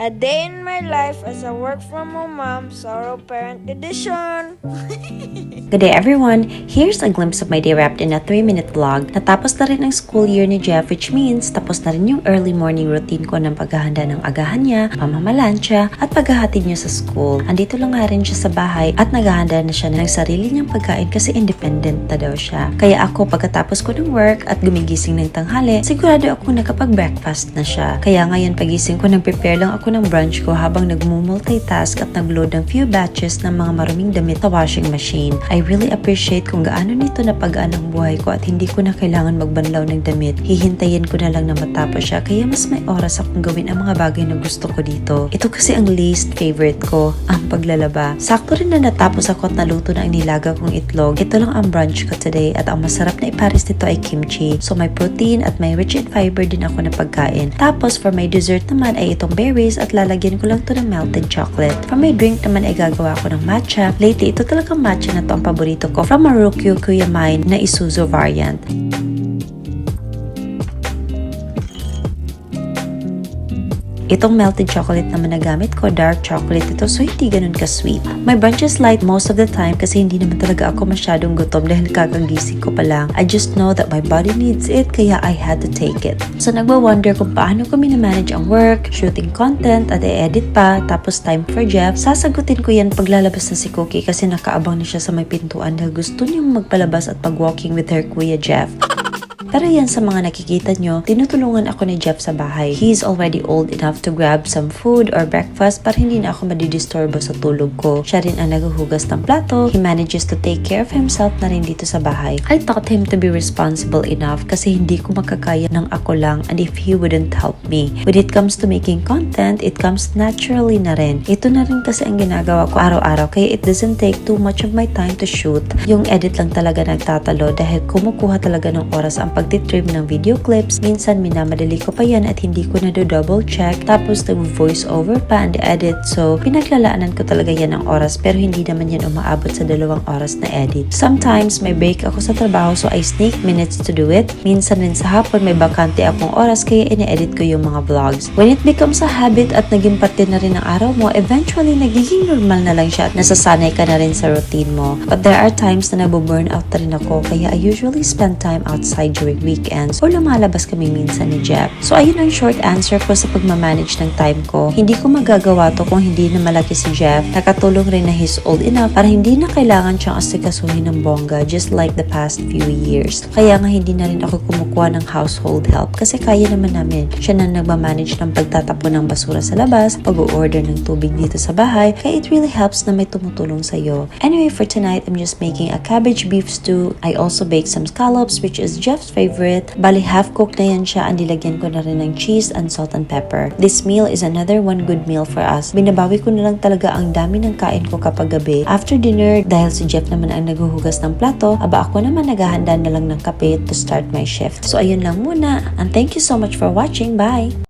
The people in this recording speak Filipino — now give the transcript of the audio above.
A Day in My Life as a Work From Home Mom, Sorrow Parent Edition. Good day everyone! Here's a glimpse of my day wrapped in a 3-minute vlog. Natapos na rin ang school year ni Jeff, which means tapos na rin yung early morning routine ko ng paghahanda ng agahan niya, pamamalansya, at paghahatid niya sa school. Andito lang nga rin siya sa bahay at naghahanda na siya ng sarili niyang pagkain kasi independent na daw siya. Kaya ako pagkatapos ko ng work at gumigising ng tanghali, sigurado ako nakapag-breakfast na siya. Kaya ngayon pagising ko, nag-prepare lang ako ng brunch ko habang nag-multitask at nag-load ng few batches ng mga maruming damit sa washing machine. I really appreciate kung gaano nito napagaan ang buhay ko at hindi ko na kailangan magbanlaw ng damit. Hihintayin ko na lang na matapos siya kaya mas may oras akong gawin ang mga bagay na gusto ko dito. Ito kasi ang least favorite ko, ang paglalaba. Sakto rin na natapos ako at naluto na ang nilaga kong itlog. Ito lang ang brunch ko today at ang masarap na ipares nito ay kimchi. So may protein at may rich in fiber din ako na pagkain. Tapos for my dessert naman ay itong berries at lalagyan ko lang to ng melted chocolate. For my drink naman ay gagawa ko ng matcha. Lately, ito talagang matcha na to ang paborito ko from Marukyu Kuyamine na Isuzu variant. Itong melted chocolate naman na gamit ko, dark chocolate ito, so hindi ganun ka-sweet. My brunch is light most of the time kasi hindi naman talaga ako masyadong gutom dahil kakagising ko pa lang. I just know that my body needs it, kaya I had to take it. So nagwa-wonder kung paano ko minamanage ang work, shooting content, at i-edit pa, tapos time for Jeff. Sasagutin ko yan paglalabas na si Cookie kasi nakaabang na siya sa may pintuan dahil gusto niyang magpalabas at pag-walking with her Kuya Jeff. Pero yan sa mga nakikita nyo, tinutulungan ako ni Jeff sa bahay. He's already old enough to grab some food or breakfast para hindi na ako madidisturbo sa tulog ko. Siya rin ang naghuhugas ng plato. He manages to take care of himself na rin dito sa bahay. I taught him to be responsible enough kasi hindi ko makakaya ng ako lang and if he wouldn't help me. When it comes to making content, it comes naturally na rin. Ito na rin kasi ang ginagawa ko araw-araw kaya it doesn't take too much of my time to shoot. Yung edit lang talaga nagtatalo dahil kumukuha talaga ng oras ang pagtitrim ng video clips. Minsan minamadali ko pa yan at hindi ko na double check. Tapos nag-voice over pa and edit. So pinaglalaanan ko talaga yan ng oras pero hindi naman yan umaabot sa 2 oras na edit. Sometimes may break ako sa trabaho so I sneak minutes to do it. Minsan rin sa hapon may bakante akong oras kaya ine-edit ko yung mga vlogs. When it becomes a habit at naging parte na rin ng araw mo, eventually nagiging normal na lang siya at nasasanay ka na rin sa routine mo. But there are times na nabuburn out na rin ako kaya I usually spend time outside during weekends o lumalabas kami minsan ni Jeff. So ayun ang short answer ko sa pagmamanage ng time ko. Hindi ko magagawa to kung hindi na malaki si Jeff. Nakatulong rin na he's old enough para hindi na kailangan siyang asikasuhin ng bongga just like the past few years. Kaya nga hindi na rin ako kumukuha ng household help kasi kaya naman namin. Siya na nagmamanage ng pagtatapon ng basura sa labas, pag-order ng tubig dito sa bahay, kaya it really helps na may tumutulong sa'yo. Anyway, for tonight, I'm just making a cabbage beef stew. I also baked some scallops which is Jeff's favorite. Bali, half-cooked na yan siya and nilagyan ko na rin ng cheese and salt and pepper. This meal is another one good meal for us. Binabawi ko na lang talaga ang dami ng kain ko kapag gabi. After dinner, dahil si Jeff naman ang naghuhugas ng plato, ako naman naghahanda na lang ng kape to start my shift. So ayun lang muna and thank you so much for watching. Bye!